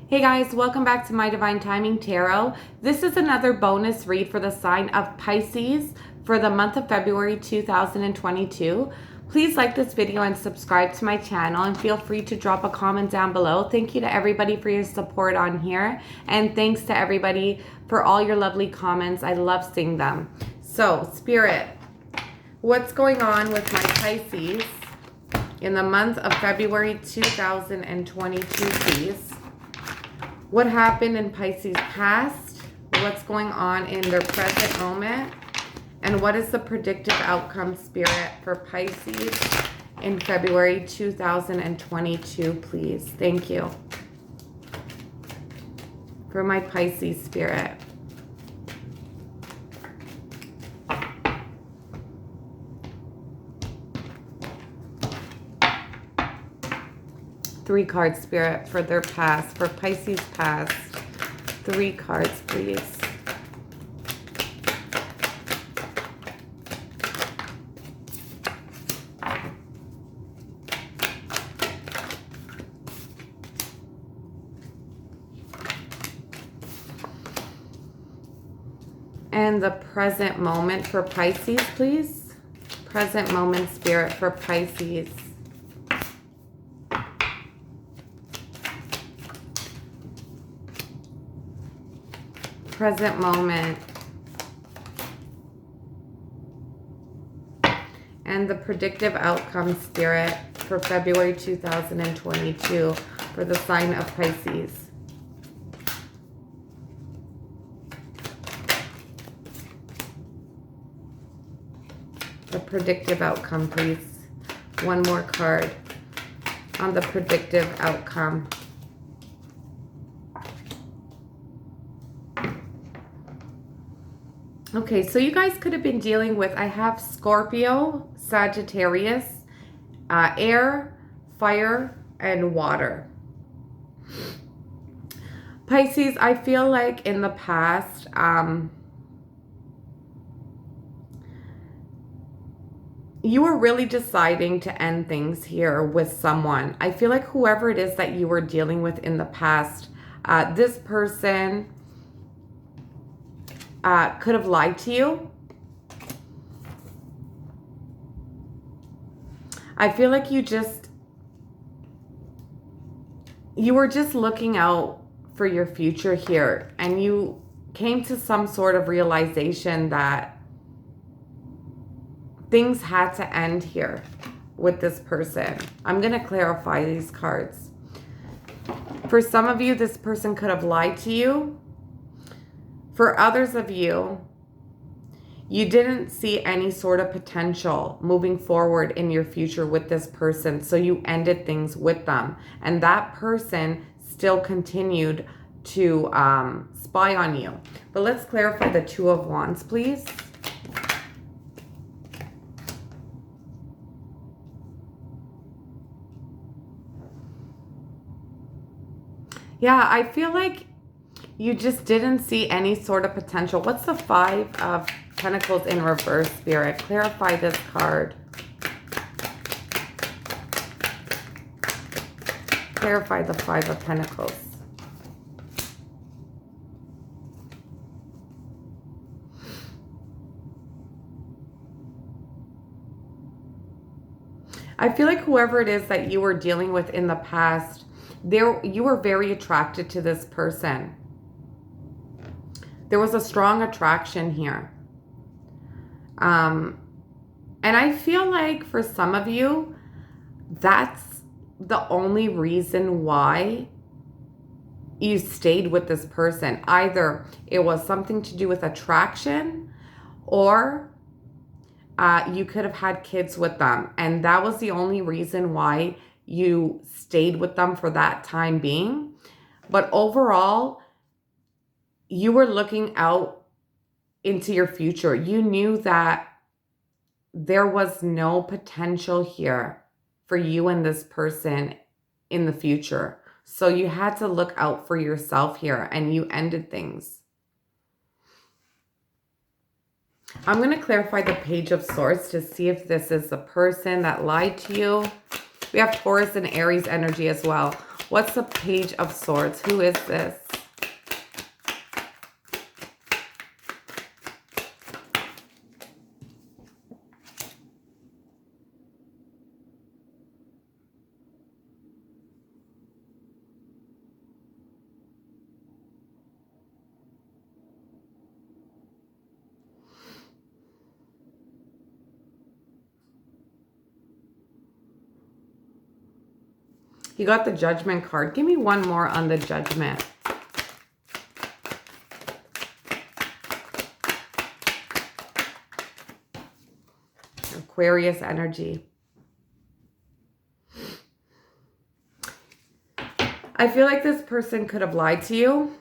Hey guys, welcome back to my Divine Timing Tarot. This is another bonus read for the sign of Pisces for the month of February 2022. Please like this video and subscribe to my channel, and feel free to drop a comment down below. Thank you to everybody for your support on here, and thanks to everybody for all your lovely comments. I love seeing them. So, Spirit, what's going on with my Pisces in the month of February 2022, please? What happened in Pisces past? What's going on in their present moment? And what is the predictive outcome, Spirit, for Pisces in February 2022, please? Thank you. For my Pisces, Spirit. Three cards, Spirit, for their past, for Pisces past. 3 cards, please. And the present moment for Pisces, please. Present moment, Spirit, for Pisces. Present moment. And the predictive outcome, Spirit, for February 2022 for the sign of Pisces. The predictive outcome, please. One more card on the predictive outcome. Okay, so you guys could have been dealing with, I have Scorpio, Sagittarius, air, fire, and water. Pisces, I feel like in the past, you were really deciding to end things here with someone. I feel like whoever it is that you were dealing with in the past, this person could have lied to you. I feel like you were just looking out for your future here, and you came to some sort of realization that things had to end here with this person. I'm going to clarify these cards. For some of you, this person could have lied to you. For others of you, you didn't see any sort of potential moving forward in your future with this person, so you ended things with them. And that person still continued to spy on you. But let's clarify the Two of Wands, please. Yeah, I feel like you just didn't see any sort of potential. What's the Five of Pentacles in reverse, Spirit? Clarify this card. Clarify the Five of Pentacles. I feel like whoever it is that you were dealing with in the past, you were very attracted to this person. There was a strong attraction here. And I feel like for some of you, that's the only reason why you stayed with this person. Either it was something to do with attraction, or you could have had kids with them. And that was the only reason why you stayed with them for that time being. But overall, you were looking out into your future. You knew that there was no potential here for you and this person in the future. So you had to look out for yourself here, and you ended things. I'm going to clarify the Page of Swords to see if this is the person that lied to you. We have Taurus and Aries energy as well. What's the Page of Swords? Who is this? You got the Judgment card. Give me one more on the Judgment. Aquarius energy. I feel like this person could have lied to you.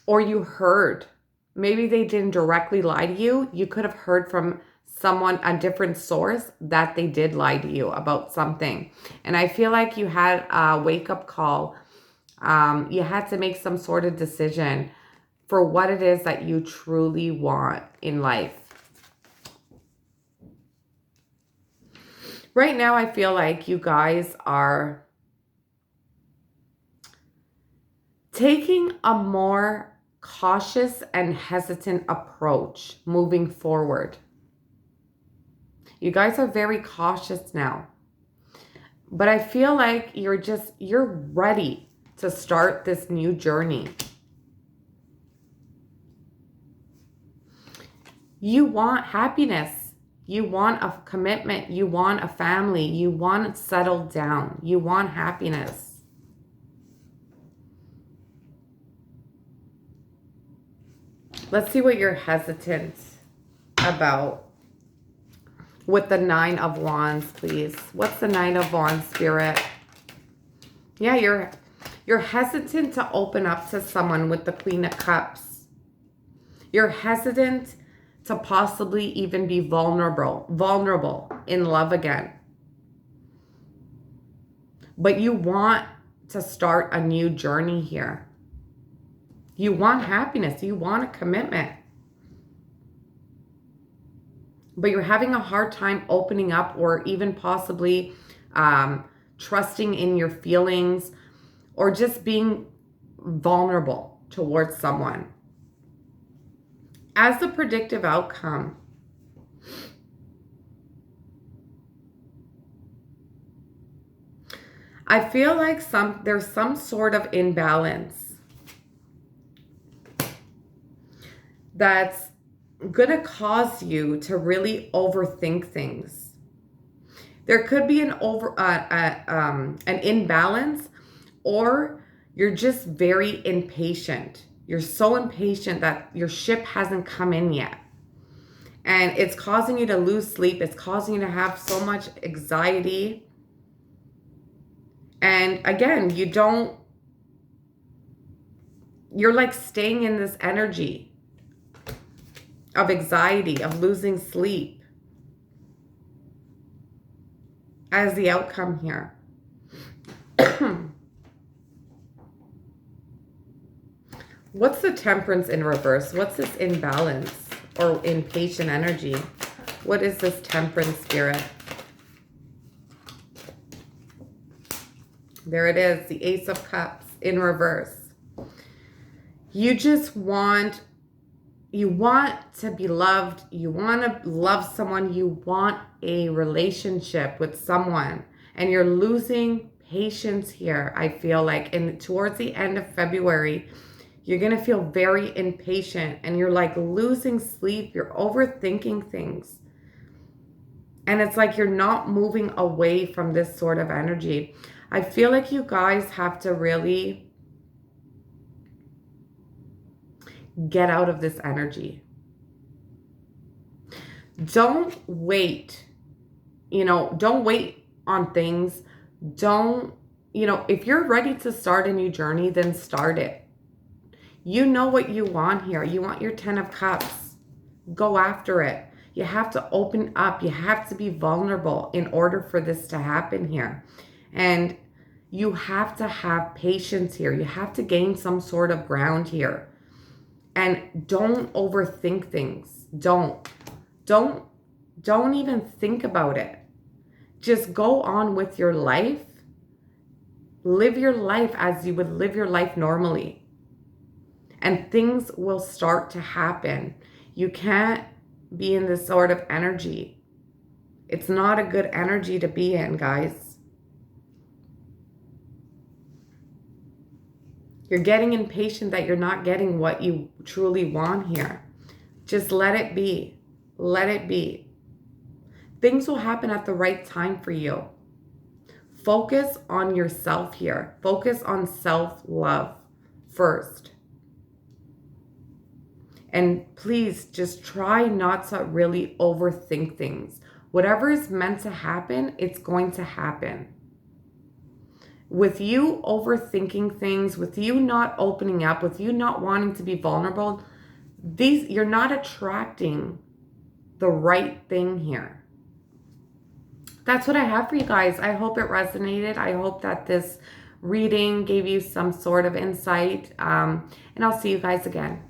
Or you heard. Maybe they didn't directly lie to you. You could have heard from someone, a different source, that they did lie to you about something. And I feel like you had a wake-up call. You had to make some sort of decision for what it is that you truly want in life. Right now, I feel like you guys are taking a more cautious and hesitant approach moving forward. You guys are very cautious now. But I feel like you're ready to start this new journey. You want happiness. You want a commitment. You want a family. You want to settle down. You want happiness. Let's see what you're hesitant about. With the Nine of Wands, please. What's the Nine of Wands, Spirit? Yeah, you're hesitant to open up to someone with the Queen of Cups. You're hesitant to possibly even be vulnerable in love again. But you want to start a new journey here. You want happiness. You want a commitment. But you're having a hard time opening up or even possibly trusting in your feelings or just being vulnerable towards someone. As the predictive outcome, I feel like there's some sort of imbalance that's gonna cause you to really overthink things. There could be an imbalance, or you're just very impatient. You're so impatient that your ship hasn't come in yet. And it's causing you to lose sleep. It's causing you to have so much anxiety. And again, you're like staying in this energy of anxiety, of losing sleep as the outcome here. What's the Temperance in reverse? What's this imbalance or impatient energy? What is this Temperance, Spirit? There it is, the Ace of Cups in reverse. You just want to be loved. You want to love someone. You want a relationship with someone. And you're losing patience here, I feel like. And towards the end of February, you're going to feel very impatient. And you're like losing sleep. You're overthinking things. And it's like you're not moving away from this sort of energy. I feel like you guys have to really get out of this energy. Don't wait. Don't wait on things. If you're ready to start a new journey, then start it. You know what you want here. You want your 10 of Cups. Go after it. You have to open up. You have to be vulnerable in order for this to happen here. And you have to have patience here. You have to gain some sort of ground here. And don't overthink things. Don't Don't even think about it. Just go on with your life. Live your life as you would live your life normally. And things will start to happen. You can't be in this sort of energy. It's not a good energy to be in, guys. You're getting impatient that you're not getting what you truly want here. Just let it be. Let it be. Things will happen at the right time for you. Focus on yourself here. Focus on self-love first. And please just try not to really overthink things. Whatever is meant to happen, it's going to happen. With you overthinking things, with you not opening up, with you not wanting to be vulnerable, you're not attracting the right thing here. That's what I have for you guys. I hope it resonated. I hope that this reading gave you some sort of insight. And I'll see you guys again.